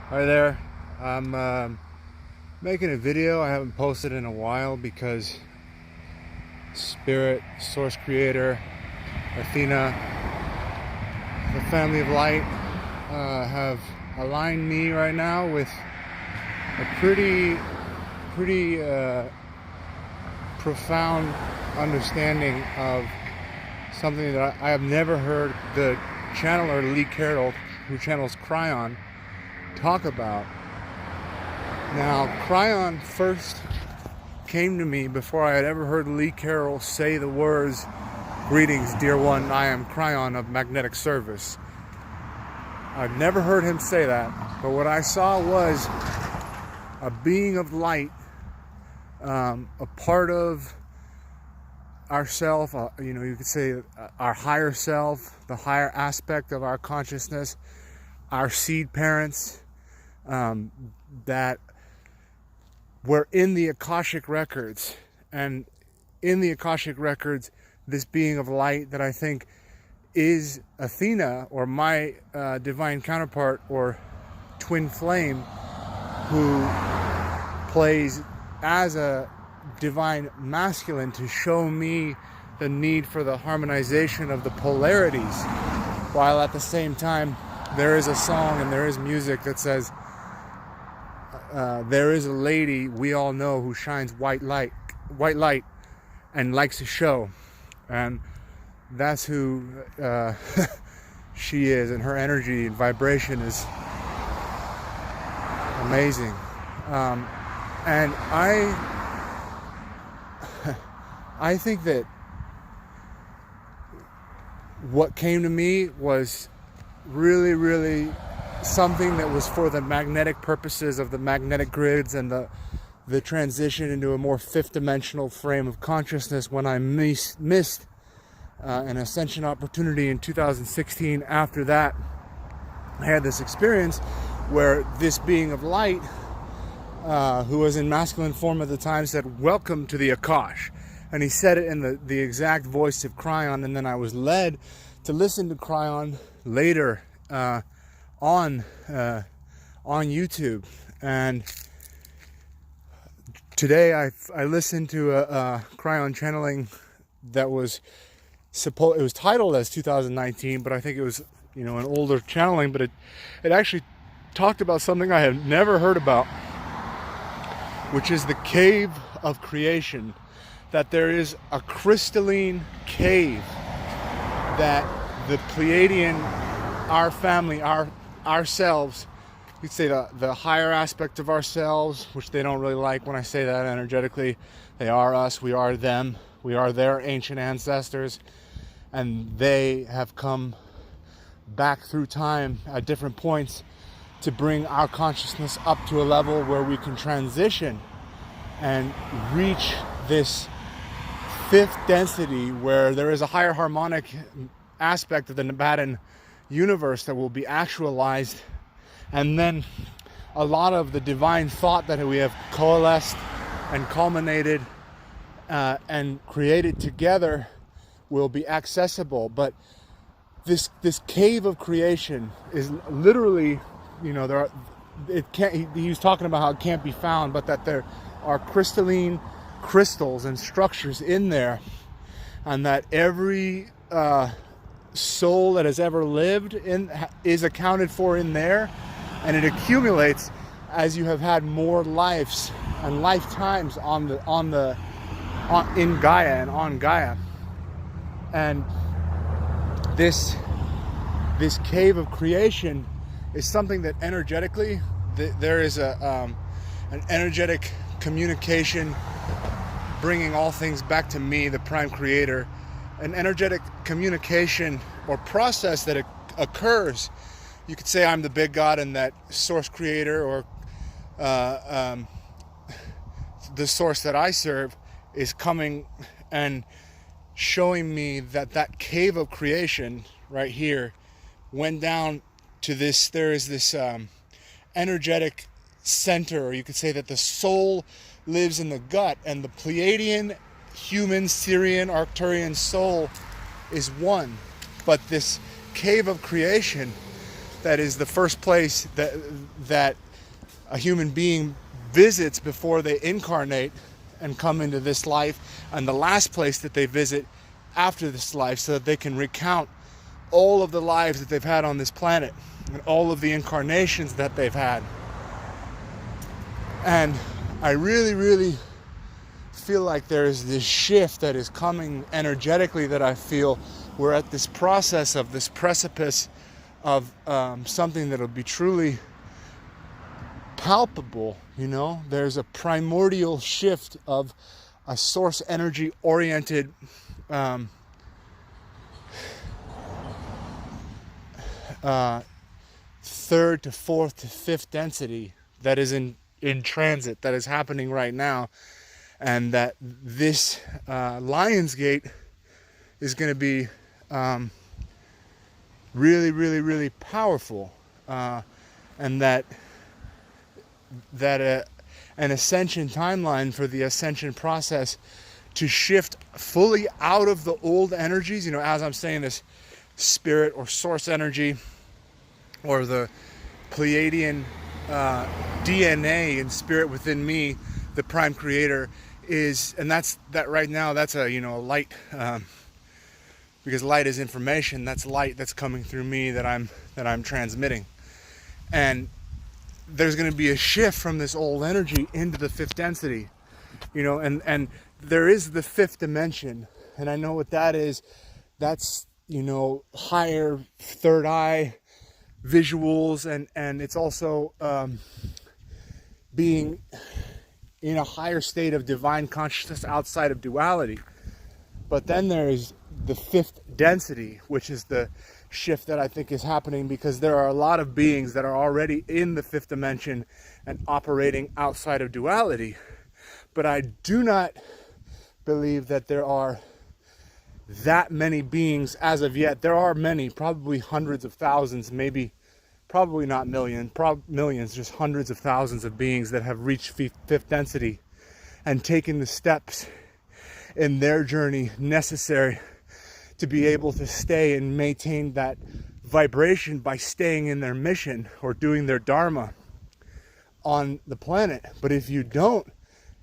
Hi there. I'm making a video I haven't posted in a while because Spirit, Source Creator, Athena, the Family of Light have aligned me right now with a pretty profound understanding of something that I have never heard the channeler Lee Carroll, who channels Kryon, talk about. Now, Kryon first came to me before I had ever heard Lee Carroll say the words, "Greetings, dear one, I am Kryon of Magnetic Service." I've never heard him say that, but what I saw was a being of light, a part of ourself, you could say our higher self, the higher aspect of our consciousness, our seed parents, that were in the Akashic records. And in the Akashic records, this being of light that I think is Athena, or my divine counterpart or twin flame, who plays as a divine masculine to show me the need for the harmonization of the polarities, while at the same time there is a song and there is music that says there is a lady we all know who shines white light and likes to show, and that's who she is, and her energy and vibration is amazing. And I think that what came to me was really something that was for the magnetic purposes of the magnetic grids and the transition into a more fifth dimensional frame of consciousness, when I missed an ascension opportunity in 2016. After that, I had this experience where this being of light, who was in masculine form at the time, said, "Welcome to the Akash." And he said it in the exact voice of Kryon, and then I was led to listen to Kryon later on YouTube. And today I listened to a Kryon channeling that was it was titled as 2019, but I think it was an older channeling, but it actually talked about something I had never heard about, which is the cave of creation. That there is a crystalline cave that the Pleiadian, our family, ourselves, you'd say the higher aspect of ourselves, which they don't really like when I say that energetically. They are us, we are them, we are their ancient ancestors, and they have come back through time at different points to bring our consciousness up to a level where we can transition and reach this fifth density, where there is a higher harmonic aspect of the Nebadan universe that will be actualized, and then a lot of the divine thought that we have coalesced and culminated and created together will be accessible. But this cave of creation is literally, he was talking about how it can't be found, but that there are crystalline crystals and structures in there, and that every soul that has ever lived is accounted for in there, and it accumulates as you have had more lives and lifetimes in Gaia and on Gaia. And this cave of creation is something that energetically there is an energetic communication, bringing all things back to me, the prime creator, an energetic communication or process that occurs. You could say I'm the big God, and that source creator, or the source that I serve, is coming and showing me that cave of creation right here went down to this. There is this energetic center, or you could say that the soul lives in the gut, and the Pleiadian, human, Syrian, Arcturian soul is one. But this cave of creation that is the first place that a human being visits before they incarnate and come into this life, and the last place that they visit after this life, so that they can recount all of the lives that they've had on this planet and all of the incarnations that they've had. And I really, really feel like there is this shift that is coming energetically, that I feel we're at this process of this precipice of something that'll be truly palpable. You know, there's a primordial shift of a source energy oriented third to fourth to fifth density that is in transit, that is happening right now, and that this Lion's Gate is going to be really, really, really powerful, and that an ascension timeline for the ascension process to shift fully out of the old energies. You know, as I'm saying, this spirit or source energy, or the Pleiadian DNA and spirit within me, the prime creator, is, and that right now, that's a, you know, a light, because light is information. That's light that's coming through me that I'm transmitting. And there's going to be a shift from this old energy into the fifth density, you know, and there is the fifth dimension, and I know what that is. That's, you know, higher third eye visuals, and it's also being in a higher state of divine consciousness outside of duality. But then there is the fifth density, which is the shift that I think is happening, because there are a lot of beings that are already in the fifth dimension and operating outside of duality. But I do not believe that there are that many beings as of yet. There are many, probably hundreds of thousands, maybe, probably not millions, just hundreds of thousands of beings that have reached fifth density and taken the steps in their journey necessary to be able to stay and maintain that vibration by staying in their mission or doing their dharma on the planet. But if you don't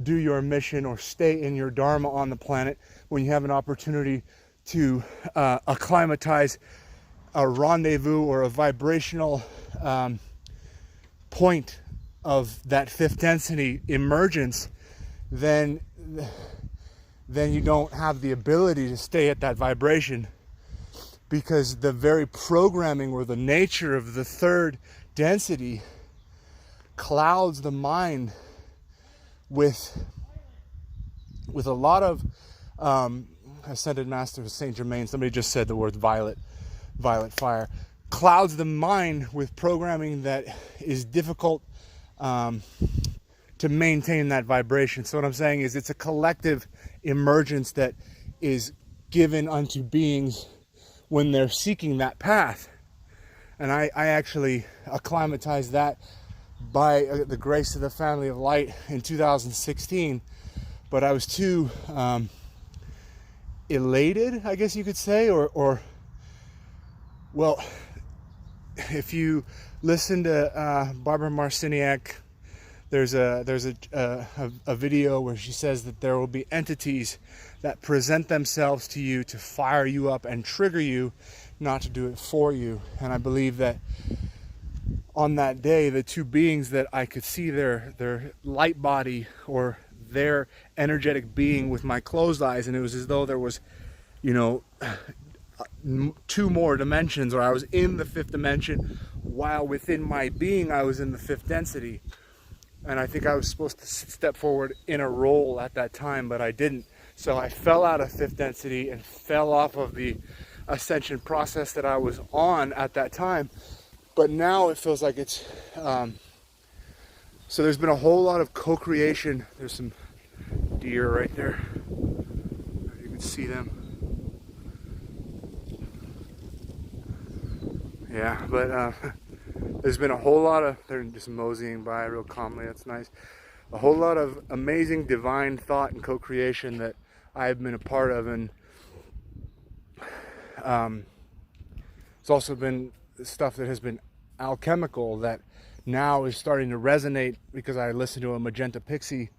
do your mission or stay in your dharma on the planet, when you have an opportunity to acclimatize a rendezvous or a vibrational point of that fifth density emergence, then you don't have the ability to stay at that vibration, because the very programming or the nature of the third density clouds the mind with a lot of ascended masters of Saint Germain. Somebody just said the word violet fire. Clouds the mind with programming that is difficult to maintain that vibration. So what I'm saying is, it's a collective emergence that is given unto beings when they're seeking that path. And I actually acclimatized that by the grace of the family of light in 2016, but I was too elated, I guess you could say, or well, if you listen to Barbara Marciniak, there's a video where she says that there will be entities that present themselves to you to fire you up and trigger you, not to do it for you. And I believe that on that day, the two beings that I could see their light body or their energetic being with my closed eyes, and it was as though there was, you know, two more dimensions, or I was in the fifth dimension while within my being I was in the fifth density. And I think I was supposed to step forward in a role at that time, but I didn't. So I fell out of fifth density and fell off of the ascension process that I was on at that time. But now it feels like it's so there's been a whole lot of co-creation. There's some deer right there, you can see them. Yeah, but there's been a whole lot of, they're just moseying by real calmly, that's nice. A whole lot of amazing divine thought and co-creation that I've been a part of, and it's also been stuff that has been alchemical that now is starting to resonate because I listened to a Magenta Pixie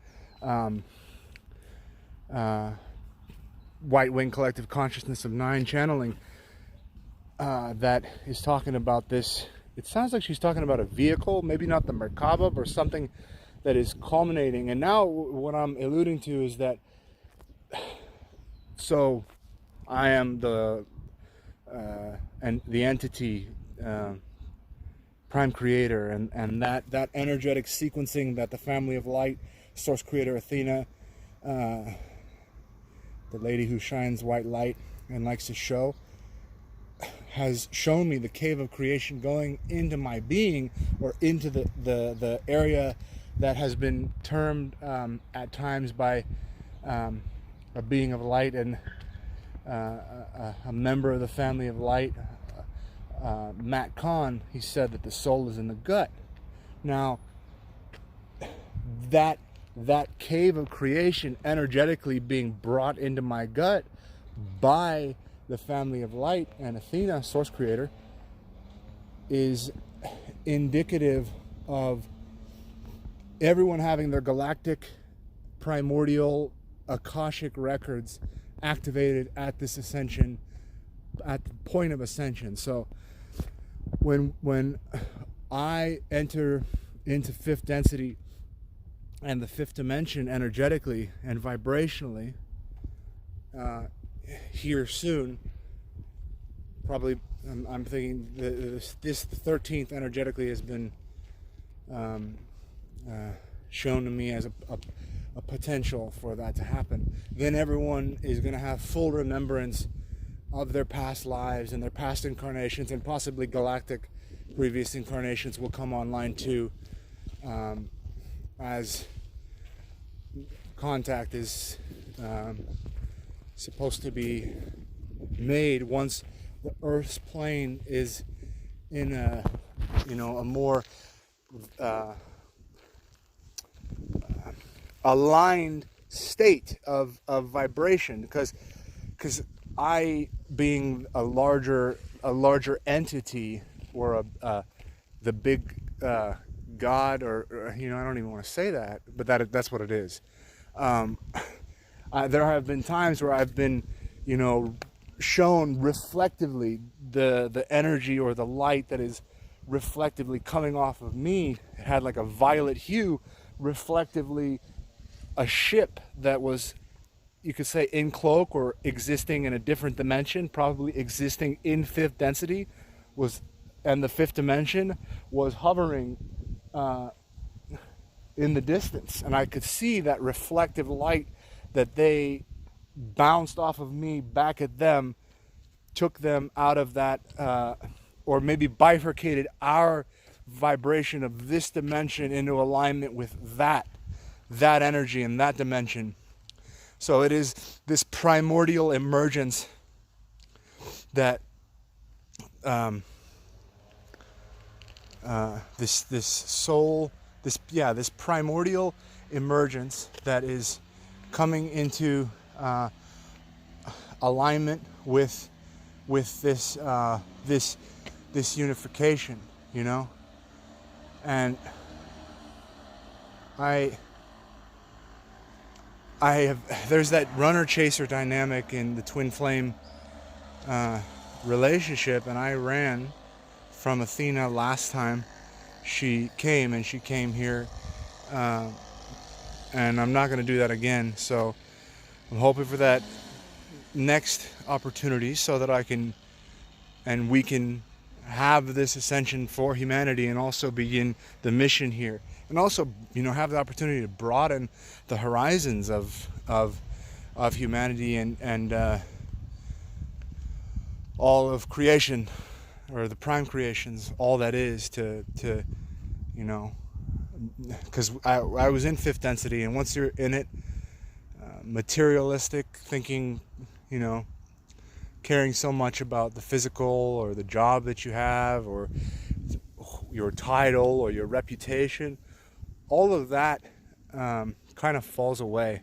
White Wing Collective Consciousness of Nine channeling that is talking about this. It sounds like she's talking about a vehicle, maybe not the Merkaba, or something that is culminating. And now what I'm alluding to is that, so I am the entity, prime creator, and that energetic sequencing that the family of light, source creator Athena, the lady who shines white light and likes to show, has shown me the cave of creation going into my being, or into the area that has been termed at times by a being of light and a member of the family of light, Matt Kahn. He said that the soul is in the gut. Now, that cave of creation energetically being brought into my gut by the family of light and Athena, source creator, is indicative of everyone having their galactic primordial Akashic records activated at this ascension, at the point of ascension. So when I enter into fifth density and the fifth dimension energetically and vibrationally, here soon, probably, I'm thinking this 13th energetically has been shown to me as a potential for that to happen. Then everyone is going to have full remembrance of their past lives and their past incarnations, and possibly galactic previous incarnations will come online too, as contact is supposed to be made once the Earth's plane is in a more aligned state of vibration, because I, being a larger entity, or the big God, or I don't even want to say that, but that's what it is. There have been times where I've been, shown reflectively the energy or the light that is reflectively coming off of me. It had like a violet hue, reflectively a ship that was, you could say, in cloak or existing in a different dimension, probably existing in fifth density, and the fifth dimension was hovering in the distance, and I could see that reflective light that they bounced off of me back at them, took them out of that, or maybe bifurcated our vibration of this dimension into alignment with that energy in that dimension. So it is this primordial emergence that this soul, this primordial emergence that is coming into alignment with this this unification, and I have, there's that runner chaser dynamic in the twin flame relationship, and I ran from Athena last time she came, and she came here, and I'm not going to do that again. So I'm hoping for that next opportunity, so that I can, and we can have this ascension for humanity, and also begin the mission here, and also have the opportunity to broaden the horizons of humanity and all of creation, or the prime creations, all that is to because I was in fifth density, and once you're in it, materialistic thinking, caring so much about the physical, or the job that you have, or your title, or your reputation, all of that kind of falls away,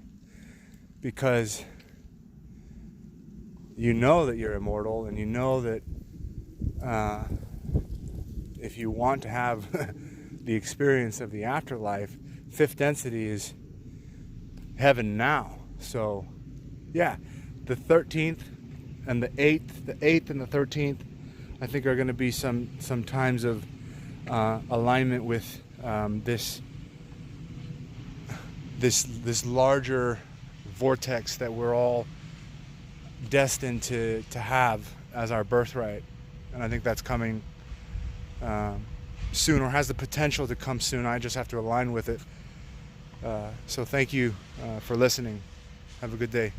because you know that you're immortal, and you know that if you want to have the experience of the afterlife, fifth density is heaven now. So yeah, the 13th and the 8th and the 13th, I think are going to be some times of alignment with this larger vortex that we're all destined to have as our birthright. And I think that's coming soon, or has the potential to come soon. I just have to align with it. So thank you for listening. Have a good day.